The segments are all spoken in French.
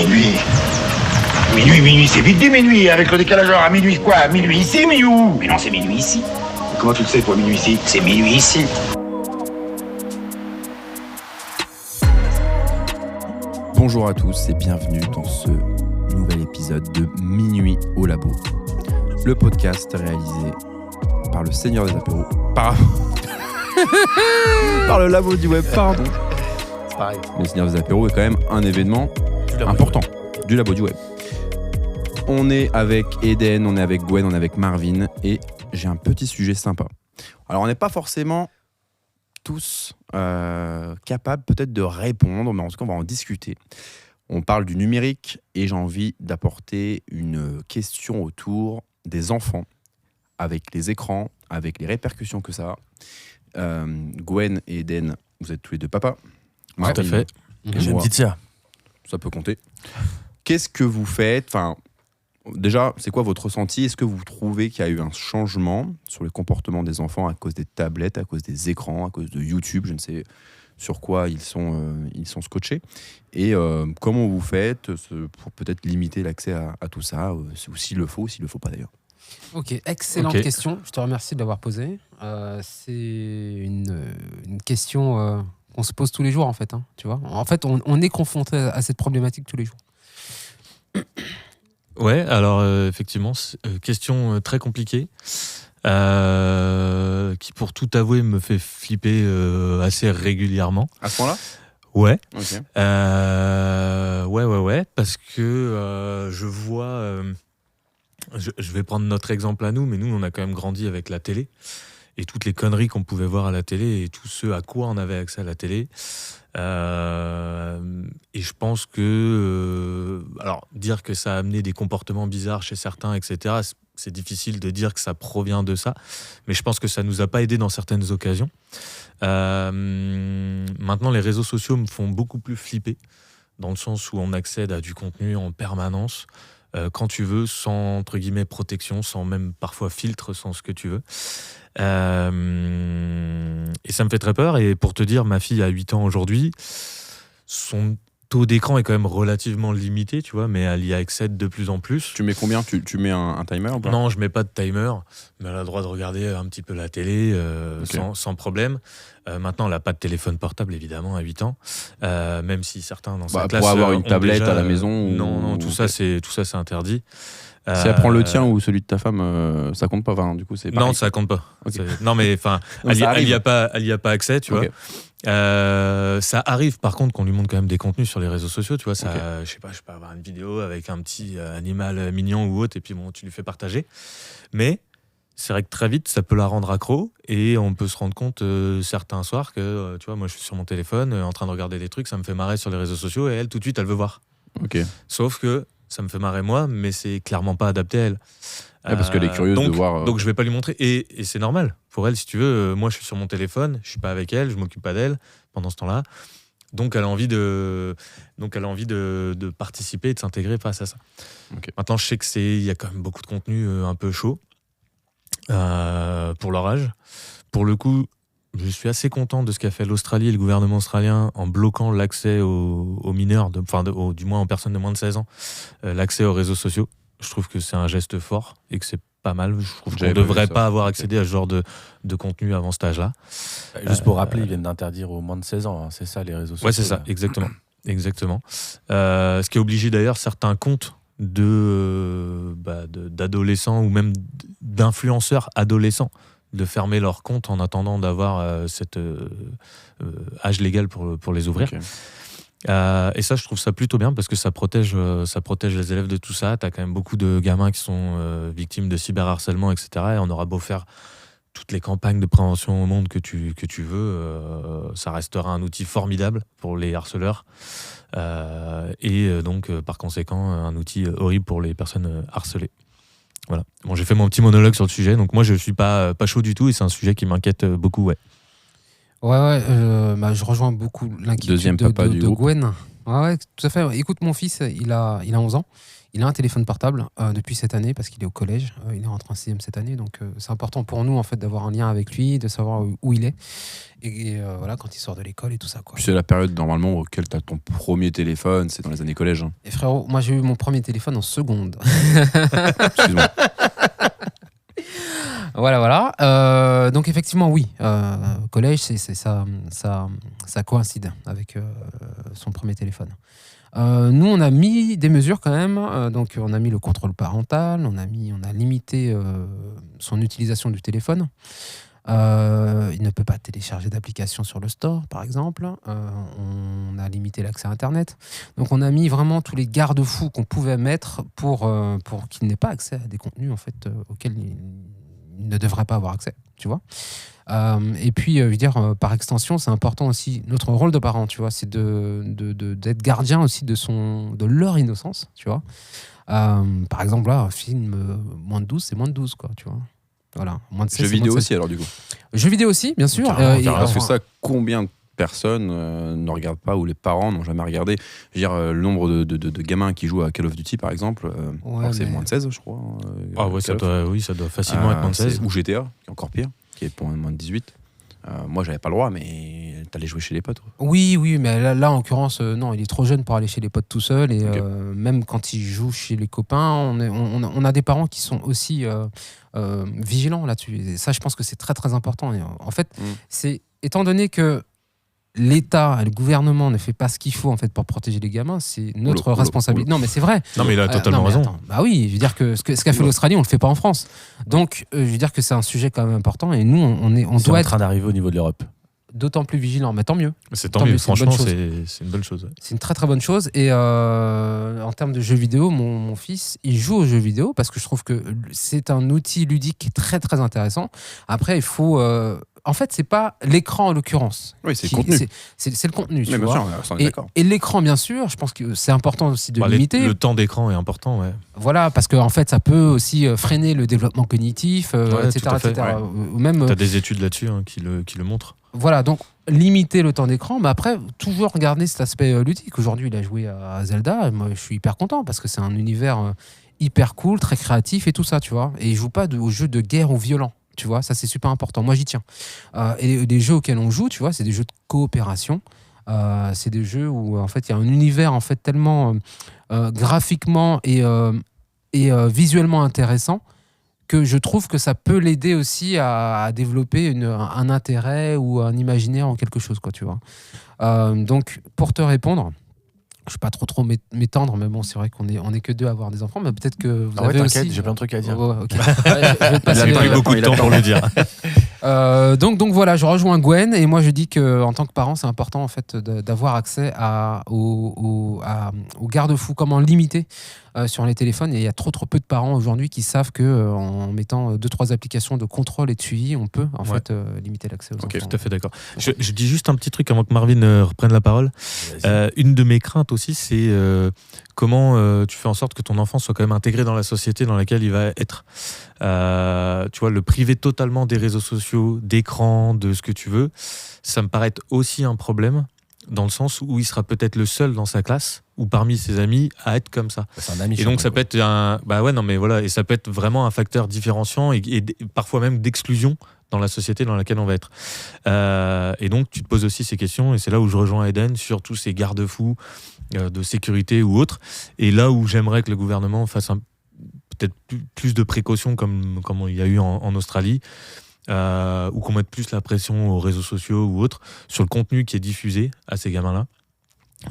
Minuit. Minuit, c'est vite dit minuit, avec le décalage horaire à minuit quoi? Minuit ici, minuit où? Mais non, c'est minuit ici. Comment tu le sais, toi, minuit ici? C'est minuit ici. Bonjour à tous et bienvenue dans ce nouvel épisode de Minuit au Labo. Le podcast réalisé par le Seigneur des Apéros. Par le Labo du Web, pardon. C'est pareil. Le Seigneur des Apéros est quand même un événement important du Labo du Web. On est avec Eden, on est avec Gwen, on est avec Marvin et j'ai un petit sujet sympa. Alors on n'est pas forcément tous capables peut-être de répondre, mais en tout cas on va en discuter. On parle du numérique et j'ai envie d'apporter une question autour des enfants avec les écrans, avec les répercussions que ça a. Gwen et Eden, vous êtes tous les deux papas. Tout à fait. J'ai une petite sœur. Ça peut compter. Qu'est-ce que vous faites ? Enfin, déjà, c'est quoi votre ressenti ? Est-ce que vous trouvez qu'il y a eu un changement sur le comportement des enfants à cause des tablettes, à cause des écrans, à cause de YouTube ? Je ne sais sur quoi ils sont scotchés. Et comment vous faites pour peut-être limiter l'accès à tout ça, ou s'il le faut pas d'ailleurs. Ok, excellente question. Je te remercie de l'avoir posée. C'est une question qu'on se pose tous les jours, en fait. Hein, tu vois, en fait, on est confronté à cette problématique tous les jours. Ouais, alors effectivement, question très compliquée, qui pour tout avouer me fait flipper assez régulièrement. À ce point-là ? Ouais. Ok. Ouais, parce que je vois... je vais prendre notre exemple à nous, mais nous, on a quand même grandi avec la télé. Et toutes les conneries qu'on pouvait voir à la télé et tout ce à quoi on avait accès à la télé. Et je pense que... alors, dire que ça a amené des comportements bizarres chez certains, etc., c'est difficile de dire que ça provient de ça. Mais je pense que ça nous a pas aidé dans certaines occasions. Maintenant, les réseaux sociaux me font beaucoup plus flipper, dans le sens où on accède à du contenu en permanence, quand tu veux, sans, entre guillemets, protection, sans même parfois filtre, sans ce que tu veux. Et ça me fait très peur. Et pour te dire, ma fille a 8 ans aujourd'hui, son taux d'écran est quand même relativement limité, tu vois, mais elle y accède de plus en plus. Tu mets combien ? Tu mets un timer ou pas ? Non, je mets pas de timer, mais elle a le droit de regarder un petit peu la télé sans problème. Maintenant, elle n'a pas de téléphone portable, évidemment, à 8 ans, même si certains dans sa classe pour avoir une tablette déjà, à la maison Non, tout ça, c'est interdit. Si elle prend le tien ou celui de ta femme, ça compte pas. Enfin, du coup, c'est pareil. Non, ça compte pas. Okay. Non, mais enfin, elle y a pas accès, tu vois. Ça arrive, par contre, qu'on lui montre quand même des contenus sur les réseaux sociaux, tu vois. Ça, je sais pas, je peux avoir une vidéo avec un petit animal mignon ou autre, et puis bon, tu lui fais partager. Mais c'est vrai que très vite, ça peut la rendre accro, et on peut se rendre compte certains soirs que, tu vois, moi, je suis sur mon téléphone, en train de regarder des trucs, ça me fait marrer sur les réseaux sociaux, et elle, tout de suite, elle veut voir. Okay. Sauf que ça me fait marrer moi, mais c'est clairement pas adapté à elle. Parce qu'elle est curieuse de voir. Donc je vais pas lui montrer. Et c'est normal. Pour elle, si tu veux, moi je suis sur mon téléphone, je suis pas avec elle, je m'occupe pas d'elle pendant ce temps-là. Donc elle a envie de participer et de s'intégrer face à ça. Okay. Maintenant, je sais il y a quand même beaucoup de contenu un peu chaud pour leur âge. Pour le coup, je suis assez content de ce qu'a fait l'Australie et le gouvernement australien en bloquant l'accès aux mineurs, du moins aux personnes de moins de 16 ans, l'accès aux réseaux sociaux. Je trouve que c'est un geste fort et que c'est pas mal. Je trouve qu'on ne devrait pas avoir accédé à ce genre de contenu avant cet âge-là. Juste pour rappeler, ils viennent d'interdire aux moins de 16 ans, hein, c'est ça les réseaux sociaux. Ouais, c'est ça, exactement. Ce qui a obligé d'ailleurs certains comptes d'adolescents ou même d'influenceurs adolescents de fermer leur compte en attendant d'avoir cet âge légal pour les ouvrir. Okay. Et ça, je trouve ça plutôt bien parce que ça protège les élèves de tout ça. T'as quand même beaucoup de gamins qui sont victimes de cyberharcèlement, etc. Et on aura beau faire toutes les campagnes de prévention au monde que tu veux, ça restera un outil formidable pour les harceleurs. Et donc, par conséquent, un outil horrible pour les personnes harcelées. Voilà. Bon, j'ai fait mon petit monologue sur le sujet, donc moi je suis pas chaud du tout et c'est un sujet qui m'inquiète beaucoup, ouais. Ouais, je rejoins beaucoup l'inquiétude de Gwen. Ouais, tout à fait. Écoute, mon fils, il a 11 ans. Il a un téléphone portable depuis cette année parce qu'il est au collège. Il est rentré en 6e cette année. Donc, c'est important pour nous en fait, d'avoir un lien avec lui, de savoir où il est. Et voilà, quand il sort de l'école et tout ça. Quoi. Puis c'est la période normalement auquel tu as ton premier téléphone, c'est dans les années collège. Hein. Et frérot, moi j'ai eu mon premier téléphone en seconde. Excuse-moi. Voilà. Donc effectivement, oui. Collège, ça coïncide avec son premier téléphone. Nous, on a mis des mesures quand même. Donc, on a mis le contrôle parental, on a limité son utilisation du téléphone. Il ne peut pas télécharger d'application sur le store, par exemple. On a limité l'accès à Internet. Donc, on a mis vraiment tous les garde-fous qu'on pouvait mettre pour qu'il n'ait pas accès à des contenus en fait, auxquels il ne devrait pas avoir accès, tu vois. Et puis, je veux dire, par extension, c'est important aussi, notre rôle de parent, tu vois, c'est d'être gardien aussi de leur innocence, tu vois. Par exemple, là, un film moins de 12, c'est moins de 12, quoi, tu vois. Voilà. Moins de 16, Jeux c'est moins vidéo de 16. aussi, alors, du coup. Jeux vidéo aussi, bien sûr. Parce que ça, combien de personnes ne regardent pas ou les parents n'ont jamais regardé? Je veux dire, le nombre de gamins qui jouent à Call of Duty, par exemple, c'est moins de 16, je crois. Ah ouais, ça doit facilement être moins de 16. Ou GTA, qui est encore pire, qui est pour moins de 18. Moi, j'avais pas le droit, mais t'allais jouer chez les potes. Quoi. Oui, mais là en l'occurrence, non, il est trop jeune pour aller chez les potes tout seul. Et même quand il joue chez les copains, on a des parents qui sont aussi vigilants là-dessus. Et ça, je pense que c'est très, très important. Et, en fait, c'est étant donné que l'État, le gouvernement ne fait pas ce qu'il faut en fait pour protéger les gamins, c'est notre responsabilité. Non, mais c'est vrai. Non, mais il a totalement raison. Attends, bah oui, je veux dire que ce qu'a fait l'Australie, on le fait pas en France. Donc, je veux dire que c'est un sujet quand même important et nous, on doit en être train d'arriver au niveau de l'Europe. d'autant plus vigilant. Mais tant mieux. C'est tant mieux. Franchement, c'est une bonne chose. Ouais. C'est une très très bonne chose. Et en termes de jeux vidéo, mon fils, il joue aux jeux vidéo parce que je trouve que c'est un outil ludique qui est très très intéressant. Après, il faut en fait, c'est pas l'écran en l'occurrence. Oui, c'est le contenu. C'est le contenu. Mais bien sûr, on est d'accord. Et l'écran, bien sûr, je pense que c'est important aussi de limiter. Le temps d'écran est important, ouais. Voilà, parce qu'en fait, ça peut aussi freiner le développement cognitif, etc. Ouais. Ou même. T'as des études là-dessus qui le montrent. Voilà, donc limiter le temps d'écran, mais après, toujours regarder cet aspect ludique. Aujourd'hui, il a joué à Zelda, et moi, je suis hyper content parce que c'est un univers hyper cool, très créatif et tout ça, tu vois. Et il joue pas aux jeux de guerre ou violents. Tu vois, ça c'est super important. Moi j'y tiens. Et les jeux auxquels on joue, tu vois, c'est des jeux de coopération. C'est des jeux où en fait il y a un univers en fait tellement graphiquement et visuellement intéressant que je trouve que ça peut l'aider aussi à développer un intérêt ou un imaginaire en quelque chose, quoi, tu vois. Donc pour te répondre. Je ne vais pas trop m'étendre, mais bon, c'est vrai qu'on est que deux à avoir des enfants, mais peut-être que vous avez aussi... j'ai plein de trucs à dire. Oh, okay. Je vais Il a pris beaucoup de temps pour le dire. Donc voilà, je rejoins Gwen et moi je dis qu'en tant que parent, c'est important en fait d'avoir accès aux garde-fous, comment limiter sur les téléphones. Et il y a trop peu de parents aujourd'hui qui savent qu'en mettant 2-3 applications de contrôle et de suivi, on peut en fait limiter l'accès aux enfants. Tout à fait d'accord. Je dis juste un petit truc avant que Marvin reprenne la parole. Une de mes craintes aussi, c'est comment tu fais en sorte que ton enfant soit quand même intégré dans la société dans laquelle il va être. Tu vois, le priver totalement des réseaux sociaux, d'écran, de ce que tu veux, ça me paraît être aussi un problème dans le sens où il sera peut-être le seul dans sa classe ou parmi ses amis à être comme ça. C'est un ami. Et donc ça peut être et ça peut être vraiment un facteur différenciant et parfois même d'exclusion dans la société dans laquelle on va être. Et donc tu te poses aussi ces questions et c'est là où je rejoins Eden sur tous ces garde-fous de sécurité ou autres. Et là où j'aimerais que le gouvernement fasse peut-être plus de précautions comme il y a eu en Australie, ou qu'on mette plus la pression aux réseaux sociaux ou autres sur le contenu qui est diffusé à ces gamins-là,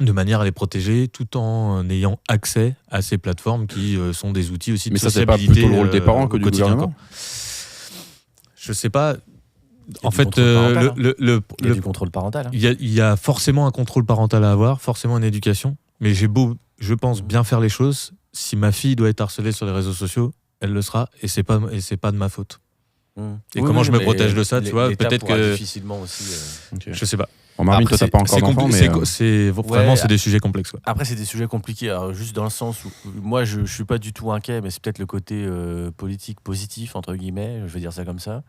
de manière à les protéger tout en ayant accès à ces plateformes qui sont des outils aussi de sociabilité. Mais ça, c'est pas plutôt le rôle des parents que du gouvernement ? Je sais pas. En fait, il y a du contrôle parental. Il y a forcément un contrôle parental à avoir, forcément une éducation, mais je pense bien faire les choses. Si ma fille doit être harcelée sur les réseaux sociaux, elle le sera, et c'est pas de ma faute. Et comment je me protège de ça, tu vois, peut-être que difficilement aussi. Je sais pas. Marvin, toi, t'as pas encore d'enfant, mais c'est des sujets complexes. Quoi. Après, c'est des sujets compliqués. Alors, juste dans le sens où moi, je suis pas du tout inquiet, mais c'est peut-être le côté politique positif entre guillemets. Je vais dire ça comme ça.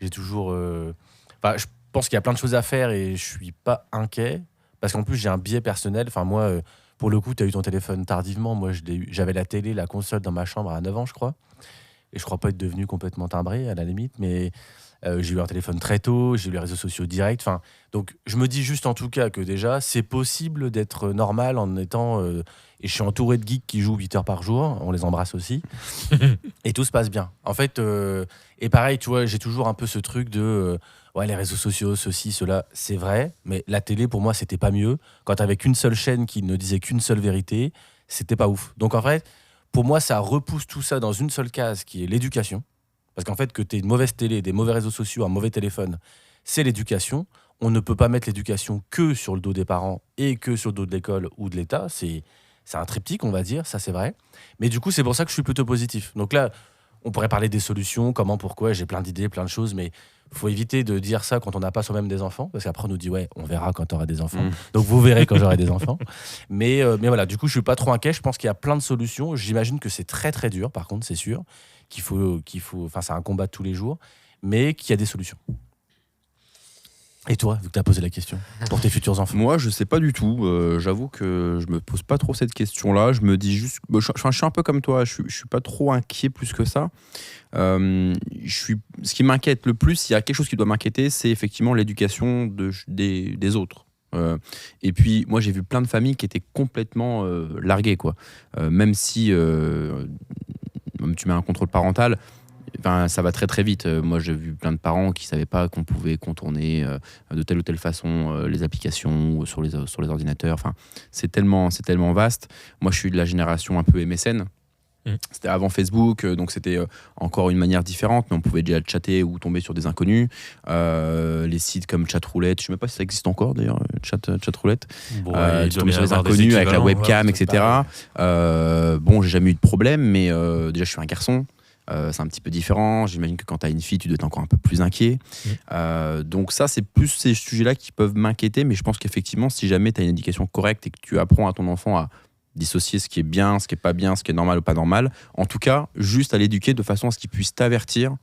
J'ai toujours. Je pense qu'il y a plein de choses à faire et je suis pas inquiet. Parce qu'en plus, j'ai un biais personnel. Enfin, moi, pour le coup, tu as eu ton téléphone tardivement. Moi, j'avais la télé, la console dans ma chambre à 9 ans, je crois. Et je crois pas être devenu complètement timbré, à la limite. Mais j'ai eu un téléphone très tôt, j'ai eu les réseaux sociaux directs. Enfin, donc, je me dis juste en tout cas que déjà, c'est possible d'être normal en étant... et je suis entouré de geeks qui jouent 8 heures par jour. On les embrasse aussi. Et tout se passe bien. En fait, et pareil, tu vois, j'ai toujours un peu ce truc de... ouais, les réseaux sociaux, ceci, cela, c'est vrai. Mais la télé, pour moi, c'était pas mieux. Quand t'avais qu'une seule chaîne qui ne disait qu'une seule vérité, c'était pas ouf. Donc, en fait, pour moi, ça repousse tout ça dans une seule case qui est l'éducation. Parce qu'en fait, que tu aies une mauvaise télé, des mauvais réseaux sociaux, un mauvais téléphone, c'est l'éducation. On ne peut pas mettre l'éducation que sur le dos des parents et que sur le dos de l'école ou de l'État. C'est un triptyque, on va dire, ça c'est vrai. Mais du coup, c'est pour ça que je suis plutôt positif. Donc là, on pourrait parler des solutions, comment, pourquoi, j'ai plein d'idées, plein de choses, mais il faut éviter de dire ça quand on n'a pas soi-même des enfants, parce qu'après on nous dit, ouais, on verra quand tu auras des enfants. Donc vous verrez quand j'aurai des enfants. Mais voilà, du coup, je suis pas trop inquiet. Je pense qu'il y a plein de solutions. J'imagine que c'est très très dur, par contre, c'est sûr. Enfin, c'est un combat de tous les jours, mais qu'il y a des solutions. Et toi, vu que tu as posé la question, pour tes futurs enfants? Moi, je sais pas du tout. J'avoue que je me pose pas trop cette question-là. Je me dis juste... je suis un peu comme toi. Je suis pas trop inquiet plus que ça. Ce qui m'inquiète le plus, s'il y a quelque chose qui doit m'inquiéter, c'est effectivement l'éducation des autres. Et puis, moi, j'ai vu plein de familles qui étaient complètement larguées, quoi. Même si tu mets un contrôle parental... Enfin, ça va très très vite. Moi, j'ai vu plein de parents qui ne savaient pas qu'on pouvait contourner de telle ou telle façon les applications sur les ordinateurs. Enfin, c'est tellement vaste. Moi, je suis de la génération un peu MSN. C'était avant Facebook, donc c'était encore une manière différente, mais on pouvait déjà chatter ou tomber sur des inconnus. Les sites comme Chatroulette, je ne sais même pas si ça existe encore d'ailleurs, Chatroulette. Ouais, tu tombais sur des inconnus avec la webcam, etc. Bon, j'ai jamais eu de problème, mais déjà je suis un garçon. C'est un petit peu différent. J'imagine que quand tu as une fille, tu dois être encore un peu plus inquiet. Donc ça, c'est plus ces sujets-là qui peuvent m'inquiéter, mais je pense qu'effectivement, si jamais tu as une éducation correcte et que tu apprends à ton enfant à dissocier ce qui est bien, ce qui est pas bien, ce qui est normal ou pas normal, en tout cas, juste à l'éduquer de façon à ce qu'il puisse t'avertir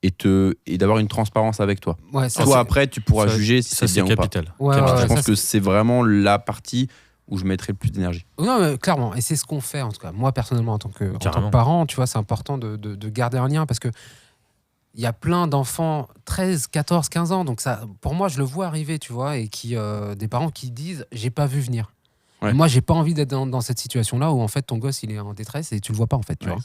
et d'avoir une transparence avec toi. Ouais, ça, toi, après, tu pourras juger si ça, c'est bien ou pas. capital. Ouais, Je pense ça, que c'est vraiment la partie où je mettrai le plus d'énergie. Non, mais clairement, et c'est ce qu'on fait en tout cas. Moi, personnellement, en tant que parent, tu vois, c'est important de garder un lien parce que il y a plein d'enfants 13, 14, 15 ans, donc ça, pour moi, je le vois arriver, tu vois, et des parents qui disent j'ai pas vu venir. Ouais. Et moi, j'ai pas envie d'être dans cette situation-là où en fait ton gosse il est en détresse et tu le vois pas en fait, tu vois.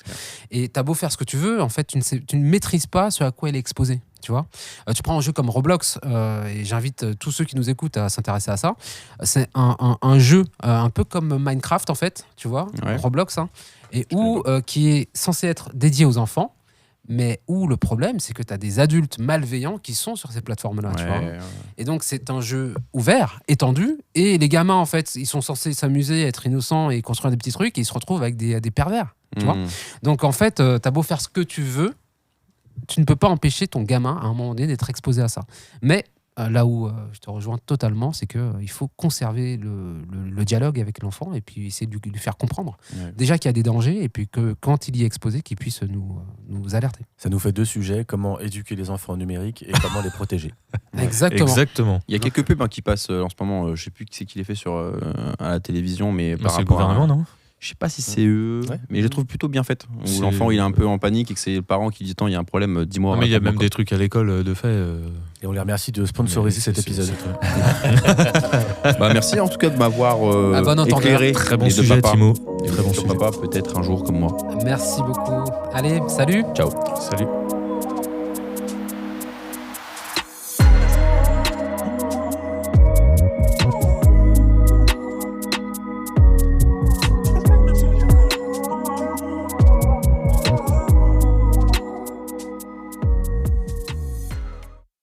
Et t'as beau faire ce que tu veux, en fait, tu ne maîtrises pas ce à quoi il est exposé. Tu vois, tu prends un jeu comme Roblox, et j'invite tous ceux qui nous écoutent à s'intéresser à ça. C'est un jeu un peu comme Minecraft en fait, tu vois, Roblox, hein, et qui est censé être dédié aux enfants, mais où le problème c'est que tu as des adultes malveillants qui sont sur ces plateformes-là, tu vois. Et donc c'est un jeu ouvert, étendu, et les gamins en fait, ils sont censés s'amuser, être innocents et construire des petits trucs, et ils se retrouvent avec des pervers, tu vois. Donc en fait, t'as beau faire ce que tu veux, tu ne peux pas empêcher ton gamin à un moment donné d'être exposé à ça. Mais là où je te rejoins totalement, c'est qu'il faut conserver le dialogue avec l'enfant et puis essayer de lui faire comprendre. Déjà qu'il y a des dangers et puis que quand il y est exposé, qu'il puisse nous alerter. Ça nous fait deux sujets, comment éduquer les enfants au numérique et comment les protéger. Exactement. Il y a quelques pubs qui passent en ce moment, je ne sais plus qui c'est qui les fait à la télévision, mais par c'est le rapport gouvernement, non? Je sais pas si c'est eux, mais je les trouve plutôt bien faites. Où l'enfant il est un peu en panique et que c'est le parent qui dit attends, il y a un problème, dis-moi. Mais il y a même des trucs à l'école de fait. Et on les remercie de sponsoriser cet épisode. Merci en tout cas de m'avoir éclairé. Très bon sujet, Timo. Très bon sujet. Papa, peut-être un jour comme moi. Merci beaucoup. Allez, salut. Ciao. Salut.